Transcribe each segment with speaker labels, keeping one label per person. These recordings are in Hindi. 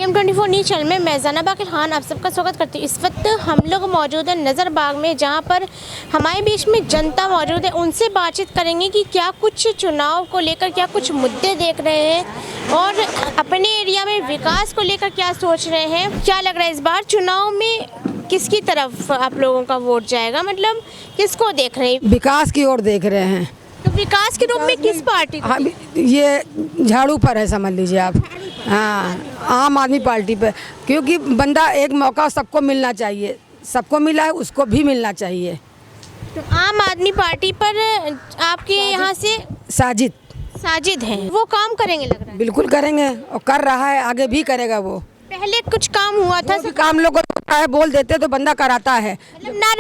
Speaker 1: TM24 न्यूज़ चैनल में मैं ज़नाब आकिल खान आप सबका स्वागत करती हूँ। इस वक्त हम लोग मौजूद हैं नज़र बाग में, जहाँ पर हमारे बीच में जनता मौजूद है। उनसे बातचीत करेंगे कि क्या कुछ चुनाव को लेकर क्या कुछ मुद्दे देख रहे हैं और अपने एरिया में विकास को लेकर क्या सोच रहे हैं। क्या लग रहा है इस बार चुनाव में किसकी तरफ आप लोगों का वोट जाएगा, मतलब किसको देख रहे हैं?
Speaker 2: विकास की ओर देख रहे हैं।
Speaker 1: तो विकास के रूप में किस पार्टी को?
Speaker 2: हम ये झाड़ू पर है, समझ लीजिए आप। हाँ, आम आदमी पार्टी पे, क्योंकि बंदा एक मौका सबको मिलना चाहिए, सबको मिला है उसको भी मिलना चाहिए।
Speaker 1: तो आम आदमी पार्टी पर आपके यहाँ से साजिद हैं, वो काम करेंगे लग रहा है।
Speaker 2: बिल्कुल करेंगे और कर रहा है, आगे भी करेगा। वो
Speaker 1: पहले कुछ काम हुआ था,
Speaker 2: भी काम लोग है, बोल देते तो बंदा कराता है,
Speaker 1: मतलब ना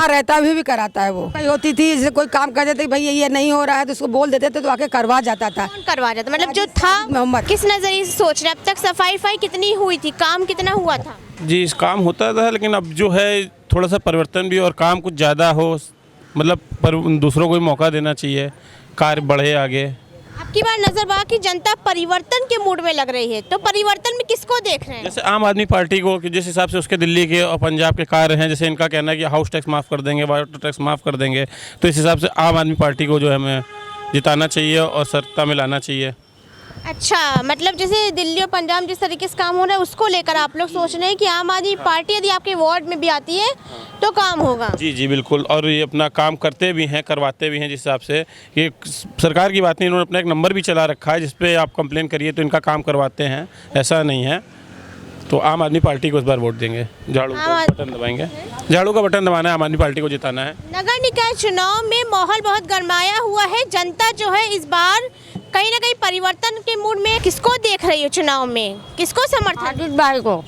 Speaker 1: रहता
Speaker 2: भी कराता है। वो कहीं होती थी जैसे कोई काम कर देते भाई ये नहीं हो रहा है तो उसको बोल देते थे तो आके करवा जाता था।
Speaker 1: कौन करवा जाता, मतलब जो था मोहम्मद। किस नजरिए से सोच रहे, अब तक सफाई कितनी हुई थी, काम कितना हुआ था?
Speaker 3: जी, इस काम होता था, लेकिन अब जो है थोड़ा सा परिवर्तन भी और काम कुछ ज़्यादा हो, मतलब पर दूसरों को भी मौका देना चाहिए, कार्य बढ़े आगे।
Speaker 1: आपकी बार नजर बाग की जनता परिवर्तन के मूड में लग रही है, तो परिवर्तन में किसको देख रहे हैं?
Speaker 3: जैसे आम आदमी पार्टी को, कि जिस हिसाब से उसके दिल्ली के और पंजाब के कार्य हैं, जैसे इनका कहना है कि हाउस टैक्स माफ़ कर देंगे, वाटर टैक्स माफ़ कर देंगे, तो इस हिसाब से आम आदमी पार्टी को जो है हमें जिताना चाहिए और सत्ता में लाना चाहिए।
Speaker 1: अच्छा, मतलब जैसे दिल्ली और पंजाब जिस तरीके से काम हो रहा है उसको लेकर आप लोग सोच रहे हैं कि आम आदमी पार्टी यदि आपके वार्ड में भी आती है तो काम होगा।
Speaker 3: जी जी बिल्कुल, और ये अपना काम करते भी हैं, करवाते भी हैं। जिस हिसाब से ये सरकार की बात नहीं, इन्होंने अपना एक नंबर भी चला रखा है जिस पे आप कंप्लेन करिए तो इनका काम करवाते हैं, ऐसा नहीं है। तो आम आदमी पार्टी को इस बार वोट देंगे, झाड़ू का बटन दबाएंगे, झाड़ू का बटन दबाना है, आम आदमी पार्टी को जिताना है।
Speaker 1: नगर निकाय चुनाव में माहौल बहुत गरमाया हुआ है, जनता जो है इस बार कहीं ना कहीं परिवर्तन के मूड में। किसको देख रही हो चुनाव में, किसको समर्थन?
Speaker 2: साजिद भाई को।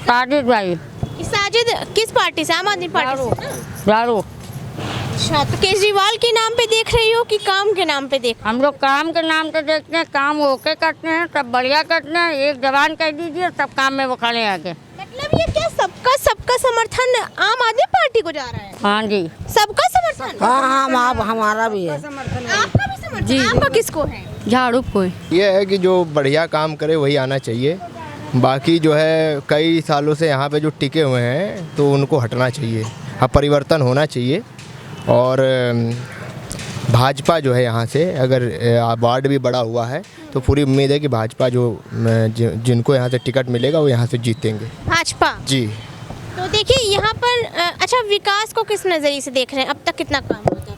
Speaker 2: साजिद भाई।
Speaker 1: साजिद किस पार्टी से? आम आदमी पार्टी से।
Speaker 2: झाड़ू।
Speaker 1: अच्छा, तो केजरीवाल के नाम पे देख रही हो कि काम के नाम पे देख?
Speaker 2: हम लोग काम के नाम पे देखते हैं, काम ओके करते हैं, सब बढ़िया करते हैं। एक जवान कह दीजिए सब काम में वो खड़े आगे।
Speaker 1: मतलब ये क्या सबका समर्थन आम आदमी पार्टी को जा रहा है?
Speaker 2: हाँ जी,
Speaker 1: सबका समर्थन।
Speaker 2: हाँ हमारा भी है।
Speaker 1: आपका भी समर्थन
Speaker 2: जी।
Speaker 1: आपका किसको है?
Speaker 2: झाड़ू को।
Speaker 4: ये है कि जो बढ़िया काम करे वही आना चाहिए। बाकी जो है कई सालों से यहाँ पे जो टिके हुए हैं तो उनको हटना चाहिए, अब परिवर्तन होना चाहिए। और भाजपा जो है यहाँ से अगर वार्ड भी बड़ा हुआ है तो पूरी उम्मीद है कि भाजपा जिनको यहाँ से टिकट मिलेगा वो यहाँ से जीतेंगे।
Speaker 1: भाजपा
Speaker 4: जी।
Speaker 1: तो देखिए यहाँ पर अच्छा, विकास को किस नज़रिए से देख रहे हैं? अब तक कितना काम हुआ था?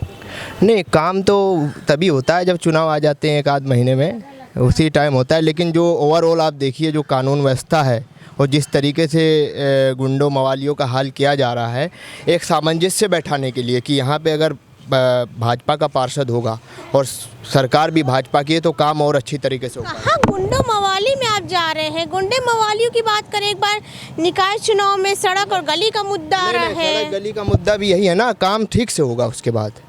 Speaker 4: नहीं, काम तो तभी होता है जब चुनाव आ जाते हैं, एक आध महीने में उसी टाइम होता है। लेकिन जो ओवरऑल आप देखिए जो कानून व्यवस्था है और जिस तरीके से गुंडों मवालियों का हाल किया जा रहा है, एक सामंजस्य बैठाने के लिए कि यहाँ पे अगर भाजपा का पार्षद होगा और सरकार भी भाजपा की है तो काम और अच्छी तरीके से होगा।
Speaker 1: हाँ, गुंडों मवाली में आप जा रहे हैं। गुंडे मवालियों की बात करें, एक बार निकाय चुनाव में सड़क और गली का मुद्दा आ रहा है।
Speaker 4: सड़क गली का मुद्दा भी यही है ना, काम ठीक से होगा उसके बाद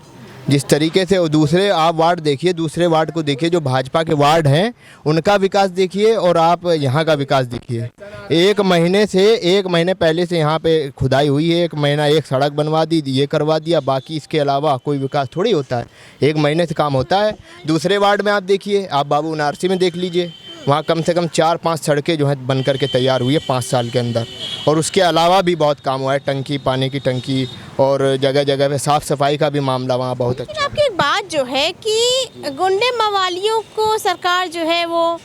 Speaker 4: जिस तरीके से। और दूसरे आप वार्ड देखिए, दूसरे वार्ड को देखिए, जो भाजपा के वार्ड हैं उनका विकास देखिए और आप यहाँ का विकास देखिए। एक महीने पहले से यहाँ पे खुदाई हुई है, एक महीना एक सड़क बनवा दी, ये करवा दिया, बाकी इसके अलावा कोई विकास थोड़ी होता है। एक महीने से काम होता है। दूसरे वार्ड में आप देखिए, आप बाबू नारसी में देख लीजिए, वहाँ कम से कम 4-5 सड़कें जो हैं बन करके तैयार हुई है 5 साल के अंदर। और उसके अलावा भी बहुत काम हुआ है, टंकी, पानी की टंकी और जगह जगह पे साफ़ सफाई का भी मामला वहाँ बहुत अच्छा।
Speaker 1: आपकी एक बात जो है कि गुंडे मवालियों को सरकार जो है वो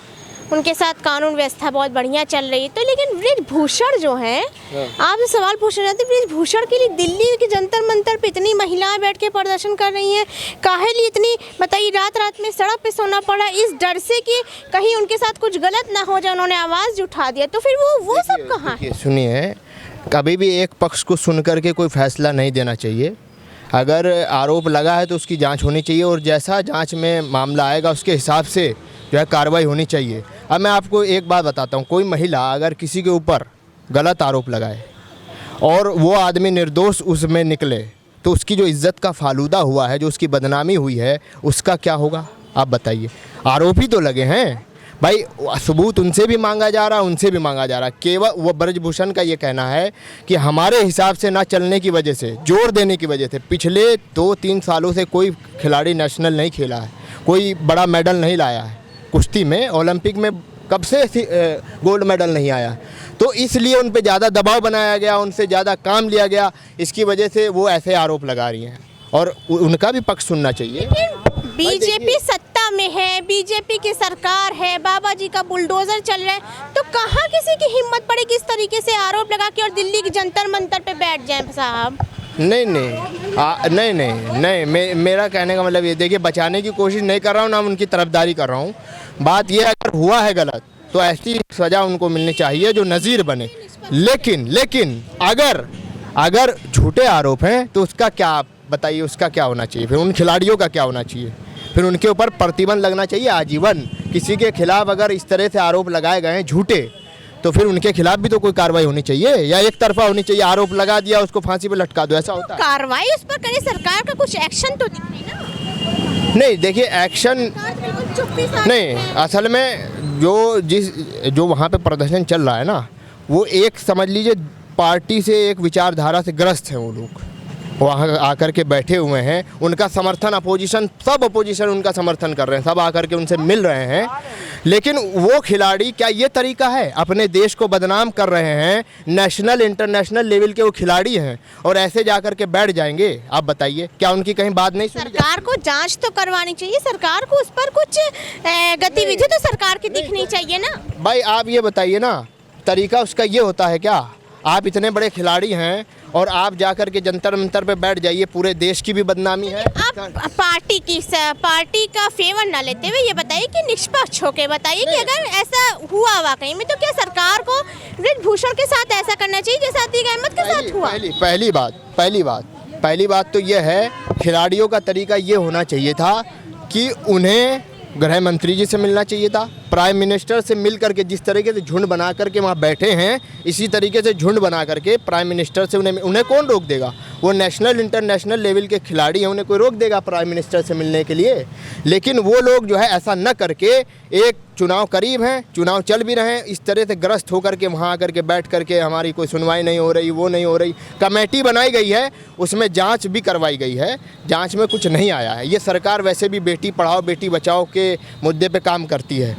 Speaker 1: उनके साथ कानून व्यवस्था बहुत बढ़िया चल रही है, तो लेकिन ब्रिजभूषण जो है, आप सवाल पूछ रहे थे ब्रिजभूषण के लिए दिल्ली के जंतर मंतर पे इतनी महिलाएं बैठ के प्रदर्शन कर रही हैं, काहे लिए इतनी, बताइए, रात में सड़क पे सोना पड़ा इस डर से कि कहीं उनके साथ कुछ गलत ना हो जाए, उन्होंने आवाज़ उठा दिया। तो फिर वो सब कहाँ है?
Speaker 4: सुनिए, कभी भी एक पक्ष को सुन करके कोई फैसला नहीं देना चाहिए। अगर आरोप लगा है तो उसकी जांच होनी चाहिए और जैसा जांच में मामला आएगा उसके हिसाब से जो है कार्रवाई होनी चाहिए। अब मैं आपको एक बात बताता हूँ, कोई महिला अगर किसी के ऊपर गलत आरोप लगाए और वो आदमी निर्दोष उसमें निकले तो उसकी जो इज्जत का फालूदा हुआ है, जो उसकी बदनामी हुई है, उसका क्या होगा आप बताइए। आरोपी तो लगे हैं भाई, सबूत उनसे भी मांगा जा रहा है, उनसे भी मांगा जा रहा है। केवल वो ब्रजभूषण का ये कहना है कि हमारे हिसाब से ना चलने की वजह से, जोर देने की वजह से पिछले 2-3 सालों से कोई खिलाड़ी नेशनल नहीं खेला है, कोई बड़ा मेडल नहीं लाया है। कुश्ती में ओलंपिक में कब से गोल्ड मेडल नहीं आया। तो इसलिए उन पे ज़्यादा दबाव बनाया गया, उनसे ज़्यादा काम लिया गया, इसकी वजह से वो ऐसे आरोप लगा रही हैं और उनका भी पक्ष सुनना चाहिए।
Speaker 1: बीजेपी सत्ता में है, बीजेपी की सरकार है, बाबा जी का बुलडोजर चल रहा है, तो कहाँ किसी की हिम्मत पड़ेगी इस तरीके से आरोप लगा के और दिल्ली की जंतर मंतर पे बैठ जाए साहब?
Speaker 4: नहीं, मेरा कहने का मतलब ये, देखिए बचाने की कोशिश नहीं कर रहा हूँ, ना उनकी तरफदारी कर रहा हूँ। बात ये अगर हुआ है गलत तो ऐसी सज़ा उनको मिलनी चाहिए जो नज़ीर बने। लेकिन अगर झूठे आरोप हैं तो उसका क्या बताइए, उसका क्या होना चाहिए, फिर उन खिलाड़ियों का क्या होना चाहिए, फिर उनके ऊपर प्रतिबंध लगना चाहिए आजीवन। किसी के खिलाफ अगर इस तरह से आरोप लगाए गए हैं झूठे, तो फिर उनके खिलाफ भी तो कोई कार्रवाई होनी चाहिए, या एक तरफा होनी चाहिए, आरोप लगा दिया उसको फांसी पे लटका दो, ऐसा होता है?
Speaker 1: कार्रवाई उस पर करे, सरकार का कुछ एक्शन तो दिखे ना।
Speaker 4: नहीं, देखिए एक्शन नहीं, असल में जो वहाँ पे प्रदर्शन चल रहा है ना, वो एक समझ लीजिए पार्टी से, एक विचारधारा से ग्रस्त हैं वो लोग, वहाँ आकर के बैठे हुए हैं, उनका समर्थन सब अपोजिशन उनका समर्थन कर रहे हैं, सब आकर के उनसे मिल रहे हैं। लेकिन वो खिलाड़ी, क्या ये तरीका है? अपने देश को बदनाम कर रहे हैं, नेशनल इंटरनेशनल लेवल के वो खिलाड़ी हैं और ऐसे जाकर के बैठ जाएंगे? आप बताइए, क्या उनकी कहीं बात नहीं सुनी?
Speaker 1: सरकार को जांच तो करवानी चाहिए, सरकार को उस पर कुछ गतिविधि तो सरकार की दिखनी चाहिए ना।
Speaker 4: भाई आप ये बताइए ना, तरीका उसका ये होता है क्या? आप इतने बड़े खिलाड़ी हैं और आप जाकर के जंतर मंतर पे बैठ जाइए, पूरे देश की भी बदनामी है।
Speaker 1: आप पार्टी का फेवर ना लेते हुए ये बताइए कि निष्पक्ष होके बताइए कि अगर ऐसा हुआ वाकई में, तो क्या सरकार को बृजभूषण के साथ ऐसा करना चाहिए जैसा अतीक अहमद के साथ हुआ?
Speaker 4: पहली बात तो ये है, खिलाड़ियों का तरीका ये होना चाहिए था कि उन्हें गृह मंत्री जी से मिलना चाहिए था, प्राइम मिनिस्टर से मिल करके, जिस तरीके से झुंड बना करके वहाँ बैठे हैं, इसी तरीके से झुंड बना करके प्राइम मिनिस्टर से उन्हें कौन रोक देगा? वो नेशनल इंटरनेशनल लेवल के खिलाड़ी हैं, उन्हें कोई रोक देगा प्राइम मिनिस्टर से मिलने के लिए? लेकिन वो लोग जो है ऐसा न करके, एक चुनाव करीब हैं, चुनाव चल भी रहे हैं, इस तरह से ग्रस्त होकर के वहाँ आकर के बैठ करके हमारी कोई सुनवाई नहीं हो रही, वो नहीं हो रही। कमेटी बनाई गई है, उसमें जांच भी करवाई गई है, जांच में कुछ नहीं आया है। ये सरकार वैसे भी बेटी पढ़ाओ बेटी बचाओ के मुद्दे पे काम करती है,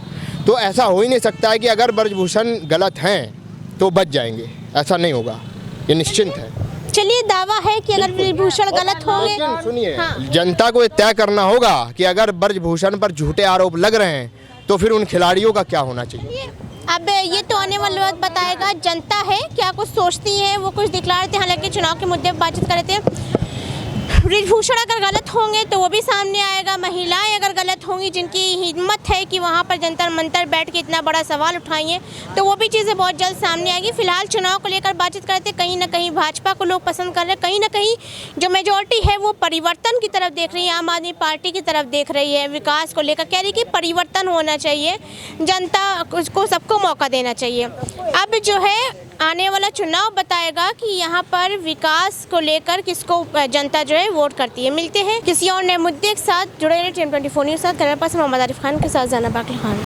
Speaker 4: तो ऐसा हो ही नहीं सकता है कि अगर बृजभूषण गलत हैं तो बच जाएंगे, ऐसा नहीं होगा, ये निश्चिंत है।
Speaker 1: चलिए, दावा है कि अगर बृजभूषण गलत होंगे,
Speaker 4: लेकिन सुनिए,
Speaker 1: हाँ।
Speaker 4: जनता को ये तय करना होगा कि अगर बृजभूषण पर झूठे आरोप लग रहे हैं तो फिर उन खिलाड़ियों का क्या होना चाहिए?
Speaker 1: अब ये तो आने वाला वक्त बताएगा, जनता है क्या कुछ सोचती है, वो कुछ दिखला रहे थे, हालांकि चुनाव के मुद्दे पर बातचीत कर रहे थे। बृजभूषण अगर गलत होंगे तो वो भी सामने आएगा, महिलाएं अगर गलत होंगी जिनकी हिम्मत है कि वहाँ पर जंतर मंतर बैठ के इतना बड़ा सवाल उठाएंगे, तो वो भी चीज़ें बहुत जल्द सामने आएगी। फिलहाल चुनाव को लेकर बातचीत करते, कहीं ना कहीं भाजपा को लोग पसंद कर रहे हैं, कहीं ना कहीं जो मेजोरिटी है वो परिवर्तन की तरफ देख रही है, आम आदमी पार्टी की तरफ देख रही है, विकास को लेकर कह रही कि परिवर्तन होना चाहिए, जनता को सबको मौका देना चाहिए। अब जो है आने वाला चुनाव बताएगा कि यहाँ पर विकास को लेकर किसको जनता जो है वोट करती है। मिलते हैं किसी और नए मुद्दे के साथ, जुड़े रहे TM24 न्यूज़ के साथ। कैमरा पर्सन मोहम्मद आरिफ खान के साथ जाना बाकी खान।